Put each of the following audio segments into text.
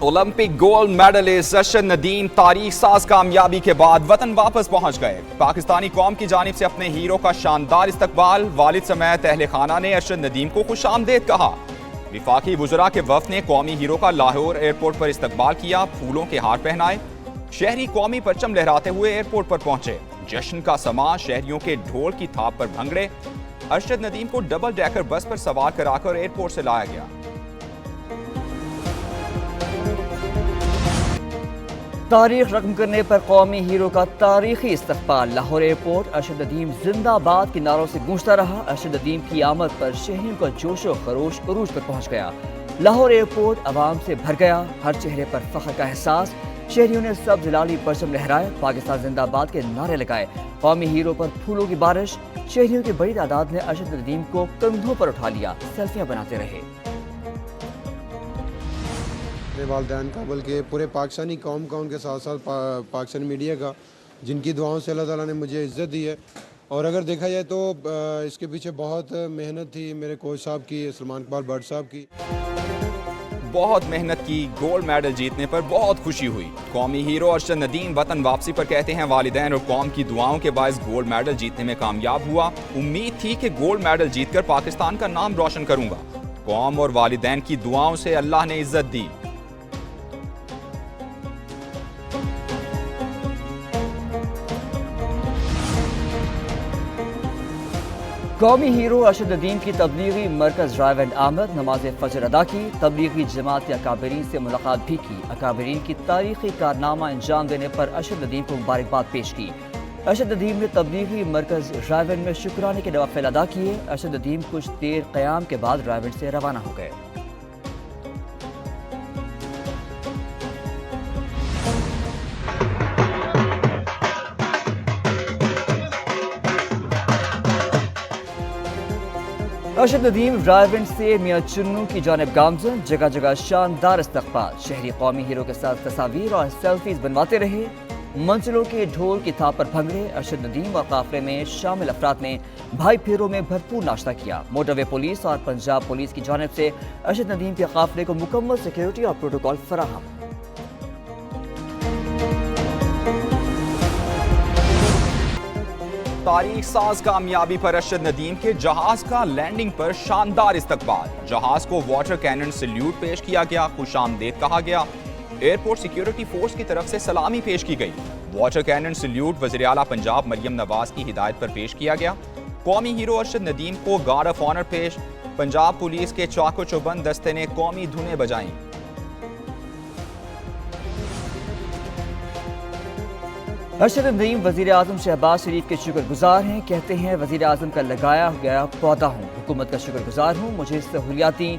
Olympic gold medalist Arshad Nadeem तारीख साज कामयाबी के बाद वतन वापस पहुंच गए। पाकिस्तानी कौम की जानिब से अपने हीरो का शानदार इस्तकबाल। वालिद समेत अहले खाना ने अरशद नदीम को खुशामदीद कहा। विफाकी वुज़रा के वफ़द ने कौमी हीरो का लाहौर एयरपोर्ट पर इस्तकबाल किया। फूलों के हार पहनाए शहरी कौमी परचम लहराते हुए एयरपोर्ट पर पहुंचे। जश्न का समा, शहरियों के ढोल की थाप पर भंगड़े। अरशद नदीम को डबल डेकर बस पर सवार कराकर एयरपोर्ट से लाया गया। तारीख रकम करने पर कौमी हीरो का तारीखी इस्तकबाल। लाहौर एयरपोर्ट अरशद नदीम जिंदाबाद के नारों से गूंजता रहा। अरशद नदीम की आमद पर शहरियों का जोश व खरोश उरूज पर पहुंच गया। लाहौर एयरपोर्ट आवाम से भर गया, हर चेहरे पर फख्र का एहसास। शहरियों ने सब्ज लाली परचम लहराए, पाकिस्तान जिंदाबाद के नारे लगाए। कौमी हीरो पर फूलों की बारिश। शहरियों की बड़ी तादाद ने अरशद नदीम को कंधों पर उठा लिया, सेल्फियां बनाते रहे। अपने वालिदैन का बल्कि पूरे पाकिस्तानी कौम का, उनके साथ साथ पाकिस्तानी मीडिया का, जिनकी दुआओं से अल्लाह ताला ने मुझे इज़्ज़त दी है। और अगर देखा जाए तो इसके पीछे बहुत मेहनत थी मेरे कोच साहब की, सलमान इकबाल भट्ट साहब की। बहुत मेहनत की, गोल्ड मेडल जीतने पर बहुत खुशी हुई। कौमी हीरो अरशद नदीम वतन वापसी पर कहते हैं वालिदैन और कौम की दुआओं के बायस गोल्ड मेडल जीतने में कामयाब हुआ। उम्मीद थी कि गोल्ड मेडल जीतकर पाकिस्तान का नाम रोशन करूंगा। कौम और वालिदैन की दुआओं से अल्लाह ने इज्जत दी। कौमी हीरो अरशद नदीम की तबलीगी मरकज ड्राइव एंड आमद, नमाज फजर अदा की। तबलीगी जमात अकाबरीन से मुलाकात भी की। अकाबरीन की तारीखी कारनामा अंजाम देने पर अरशद नदीम को मुबारकबाद पेश की। अरशद नदीम ने तबलीगी मरकज ड्राइव में शुक्राने के नवाफिल अदा किए। अरशद नदीम कुछ देर क़याम के बाद ड्राइव से रवाना हो गए। अरशद नदीम ड्राइव से मियां चुन्नू की जानिब गामजन, जगह जगह शानदार इस्तकबाल। शहरी कौमी हीरो के साथ तस्वीर और सेल्फीज बनवाते रहे। मंजिलों के ढोल की थाप पर भंगड़े। अरशद नदीम और काफले में शामिल अफराद ने भाई फेरों में भरपूर नाश्ता किया। मोटरवे पुलिस और पंजाब पुलिस की जानिब से अरशद नदीम के काफले को मुकम्मल सिक्योरिटी और प्रोटोकॉल फराहम। तारीख साज कामयाबी पर अरशद नदीम के जहाज का लैंडिंग पर शानदार इस्तकबाल। जहाज को वाटर कैनन सल्यूट पेश किया गया, खुशामदीद कहा गया। एयरपोर्ट सिक्योरिटी फोर्स की तरफ से सलामी पेश की गई। वाटर कैनन सल्यूट वज़ीर आला पंजाब मरियम नवाज की हिदायत पर पेश किया गया। कौमी हीरो अरशद नदीम को गार्ड ऑफ ऑनर पेश। पंजाब पुलिस के चाको चौबंद दस्ते ने कौमी धुनें बजाईं। अरशद नदीम वज़ीर आज़म शहबाज शरीफ के शुक्रगुजार हैं। कहते हैं वज़ीर आज़म का लगाया गया पौधा हूँ, हुकूमत का शुक्रगुजार हूँ। मुझे सहूलियाती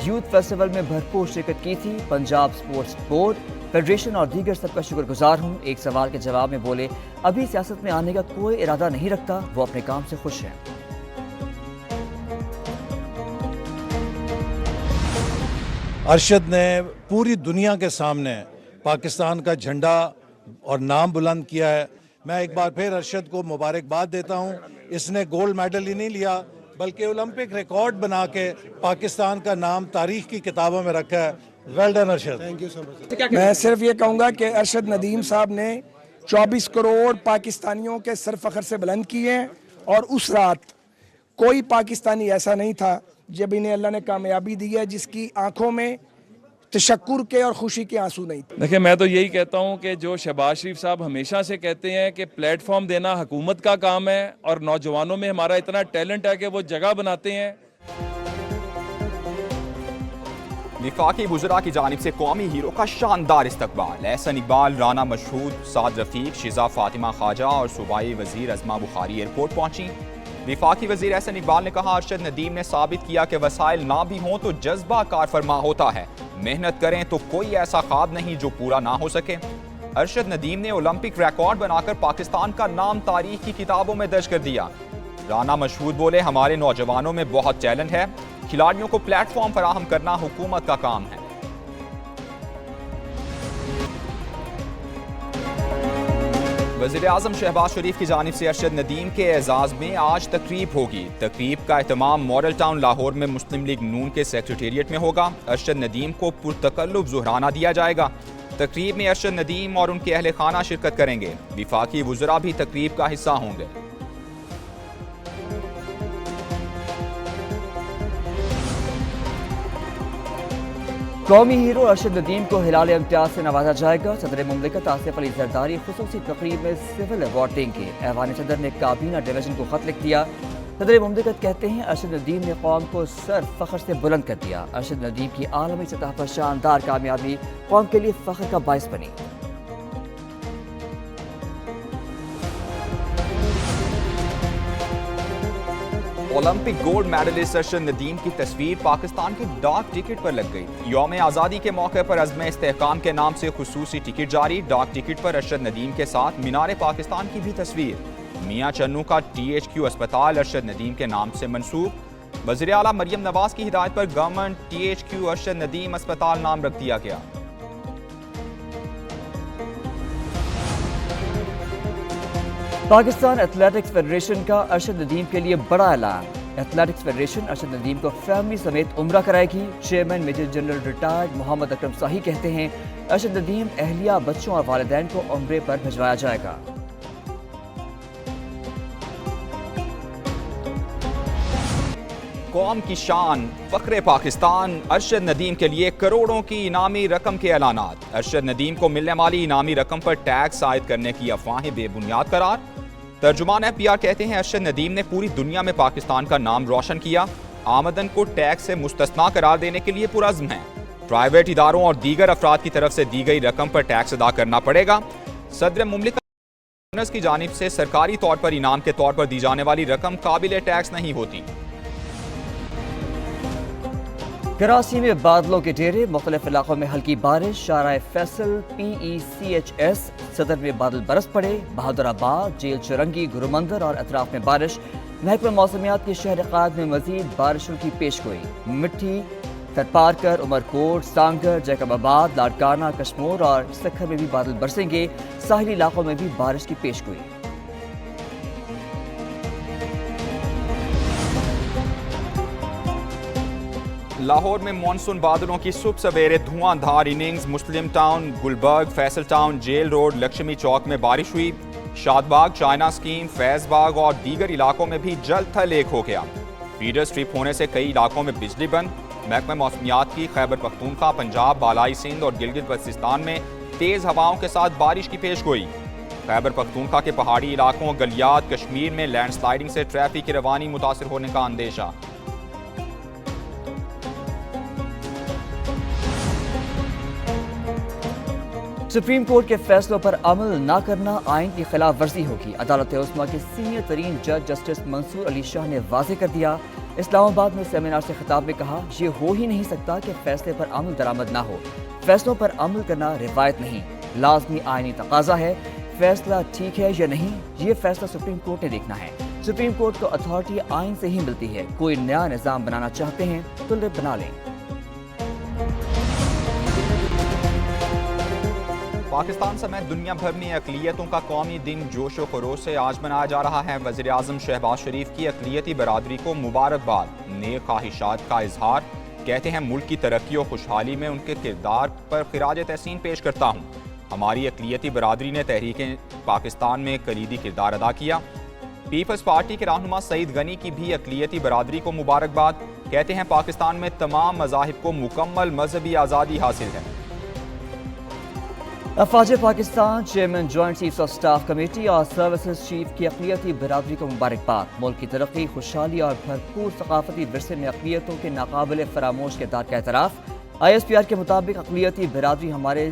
यूथ फेस्टिवल में भरपूर शिरकत की थी। पंजाब स्पोर्ट्स बोर्ड, फेडरेशन और दीगर सबका शुक्रगुजार हूँ। एक सवाल के जवाब में बोले, अभी सियासत में आने का कोई इरादा नहीं रखता, वो अपने काम से खुश हैं। अरशद ने पूरी दुनिया के सामने पाकिस्तान का झंडा और नाम बुलंद किया है। मैं एक बार फिर अरशद को मुबारकबाद देता हूं। इसने गोल्ड मेडल ही नहीं लिया बल्कि ओलंपिक रिकॉर्ड बना के पाकिस्तान का नाम तारीख की किताबों में रखा है। Well done Arshad. Thank you so much. मैं सिर्फ ये कहूँगा कि अरशद नदीम साहब ने 24 करोड़ पाकिस्तानियों के सर फखर से बुलंद किए हैं। और उस रात कोई पाकिस्तानी ऐसा नहीं था जब इन्हें अल्लाह ने कामयाबी दी है जिसकी आंखों में तशक्कुर के और खुशी के आंसू नहीं। देखिए, मैं तो यही कहता हूं कि जो शहबाज शरीफ साहब हमेशा से कहते हैं कि प्लेटफॉर्म देना हुकूमत का काम है और नौजवानों में हमारा इतना टैलेंट है कि वो जगह बनाते हैं। विफाकी वुज़रा की जानिब से कौमी हीरो का शानदार इस्तकबाल। एहसन इकबाल, राना मशहूद, साद रफीक, शिजा फातिमा ख्वाजा और सूबाई वजीर अज़मा बुखारी एयरपोर्ट पहुंची। विफाकी वजीर एहसन इकबाल ने कहा, अरशद नदीम ने साबित किया कि वसाइल ना भी हों तो जज्बा कार फरमा होता है। मेहनत करें तो कोई ऐसा ख्वाब नहीं जो पूरा ना हो सके। अरशद नदीम ने ओलंपिक रिकॉर्ड बनाकर पाकिस्तान का नाम तारीख की किताबों में दर्ज कर दिया। राना मशहूद बोले, हमारे नौजवानों में बहुत टैलेंट है, खिलाड़ियों को प्लेटफॉर्म फराहम करना हुकूमत का काम है। वज़ीर-ए-आज़म शहबाज शरीफ की जानिब से अरशद नदीम के एजाज़ में आज तकरीब होगी। तकरीब का एहतमाम मॉडल टाउन लाहौर में मुस्लिम लीग नून के सेक्रेटेरिएट में होगा। अरशद नदीम को पुरतकल्लुफ़ ज़ुहराना दिया जाएगा। तकरीब में अरशद नदीम और उनके अहले खाना शिरकत करेंगे। विफाकी वुज़रा भी तकरीब का हिस्सा होंगे। कौमी हीरो अरशद नदीम को हिलाल इम्तियाज से नवाजा जाएगा। सदर मुमलिकत आसिफ अली जरदारी खुसूसी तकरीब में सिविल अवार्ड देंगे। ऐवान सदर ने काबीना डिवीजन को खत लिख दिया। सदर मुमलिकत कहते हैं अरशद नदीम ने कौम को सर फख्र से बुलंद कर दिया। अरशद नदीम की आलमी सतह पर शानदार कामयाबी कौम के लिए फख्र का बायस बनी। Olympic gold medalist Arshad Nadeem की तस्वीर पाकिस्तान के डाक टिकट पर लग गई। यौम आज़ादी के मौके पर अज़्म इस्तेहकाम के नाम से खुसूसी टिकट जारी। डाक टिकट पर अरशद नदीम के साथ मीनार पाकिस्तान की भी तस्वीर। मियाँ चन्नू का THQ अस्पताल अरशद नदीम के नाम से मंसूब। वज़ीर आला मरियम नवाज की हिदायत पर गवर्नमेंट THQ अरशद नदीम अस्पताल नाम रख दिया गया। पाकिस्तान एथलेटिक्स फेडरेशन का अरशद नदीम के लिए बड़ा ऐलान। एथलेटिक्स फेडरेशन अरशद नदीम को फैमिली समेत उम्रा कराएगी। Chairman major general retired Mohammad Akram Shahi कहते हैं अरशद नदीम अहलिया, बच्चों और वालिदैन को उम्रे पर भिजवाया जाएगा। कौम की शान फख्रे पाकिस्तान अरशद नदीम के लिए करोड़ों की इनामी रकम के ऐलानात। अरशद नदीम को मिलने वाली इनामी रकम पर टैक्स आयद करने की अफवाहें बेबुनियाद करार। तर्जुमान PR कहते हैं अरशद नदीम ने पूरी दुनिया में पाकिस्तान का नाम रोशन किया। आमदन को टैक्स से मुस्तस्ना करार देने के लिए पुरज़्म है। प्राइवेट इदारों और दीगर अफराद की तरफ से दी गई रकम पर टैक्स अदा करना पड़ेगा। सदर मुमलिकत की जानिब से सरकारी तौर पर इनाम के तौर पर दी जाने वाली रकम काबिल टैक्स नहीं होती। कराची में बादलों के डेरे, मुख्तलिफ इलाकों में हल्की बारिश। शाराए फैसल PECHS सदर में बादल बरस पड़े। बहादुराबाद, जेल चुरंगी, गुरुमंदर और अतराफ में बारिश। महकमा मौसमियात की शहर क़ाद में मजीद बारिशों की पेशगोई। मिट्टी, थरपारकर, उमरकोट, सांगर, जैकबाबाद, लाड़काना, कश्मोर और सखर में भी बादल बरसेंगे। साहिली इलाकों में भी बारिश की पेशगोई। लाहौर में मानसून बादलों की सुबह सवेरे धुआंधार innings. Muslim Town, Gulberg, Faisal Town, Jail Road, Lakshmi Chowk में बारिश हुई। शादबाग, चाइना स्कीम, फैजबाग और दीगर इलाकों में भी जल थल एक हो गया। फीडर स्ट्रिप होने से कई इलाकों में बिजली बंद। महकमा मौसमियात की खैबर पख्तूनख्वा, पंजाब, बालाई सिंध और गिलगित बल्तिस्तान में तेज़ हवाओं के साथ बारिश की पेशगोई। खैबर पख्तूनख्वा के पहाड़ी इलाकों, गलियात, कश्मीर में लैंडस्लाइडिंग से ट्रैफिक की रवानी मुतासिर होने का अंदेशा। सुप्रीम कोर्ट के फैसलों पर अमल न करना आइन की खिलाफ वर्जी होगी। अदालत उस्मा के सीनियर तरीन जज जस्टिस मंसूर अली शाह ने वाज़ेह कर दिया। इस्लामाबाद में सेमिनार से खिताब में कहा, ये हो ही नहीं सकता कि फैसले पर अमल दरामद ना हो। फैसलों पर अमल करना रिवायत नहीं, लाजमी आइनी तकाजा है। फैसला ठीक है या नहीं, ये फैसला सुप्रीम कोर्ट ने देखना है। सुप्रीम कोर्ट को अथॉरिटी आइन से ही मिलती है। कोई नया निज़ाम बनाना चाहते हैं तो बना लें। पाकिस्तान समेत दुनिया भर में अक़लियतों का कौमी दिन जोश व खरोश से आज मनाया जा रहा है। वज़ीर-ए-आज़म शहबाज शरीफ की अक़लियती बरादरी को मुबारकबाद, नेक ख्वाहिशात का इजहार। कहते हैं मुल्क की तरक्की और खुशहाली में उनके किरदार पर खिराज तहसीन पेश करता हूँ। हमारी अक़लियती बरादरी ने तहरीक पाकिस्तान में कलीदी किरदार अदा किया। पीपल्स पार्टी के रहनुमा सईद गनी की भी अक़लियती बरादरी को मुबारकबाद। कहते हैं पाकिस्तान में तमाम मज़ाहिब को मुकम्मल मजहबी आज़ादी हासिल है। अफवाज Pakistan chairman joint chiefs of staff committee और सर्विसेज चीफ की अक़लियती बरादरी को मुबारकबाद। मुल्क की तरक्की, खुशहाली और भरपूर सकाफती विरसे में अक़लियतों के नाकाबिल फरामोश किरदार का एतराफ़। ISPR के मुताबिक अक़लियती बरादरी हमारे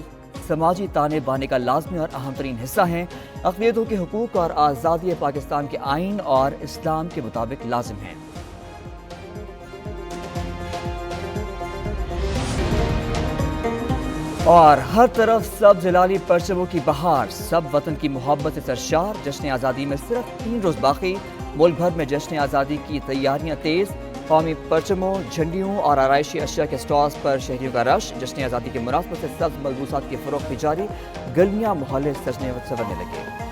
समाजी ताने बाने का लाजमी और अहम तरीन हिस्सा हैं। अक़लियतों के हुकूक और आज़ादी पाकिस्तान के आइन और इस्लाम के मुताबिक लाजिम हैं। और हर तरफ सब जलाली परचमों की बहार, सब वतन की मोहब्बत से सरशार। जश्न आज़ादी में सिर्फ 3 रोज़ बाकी। मुल्क भर में जश्न आज़ादी की तैयारियां तेज़। कौमी परचमों, झंडियों और आराइशी अशिया के स्टॉल्स पर शहरियों का रश। जश्न आज़ादी के मुनासबत से सब्ज़ मलबूसात की फ़रोख्त भी जारी। गलियां मोहल्ले सजने व संवरने लगे।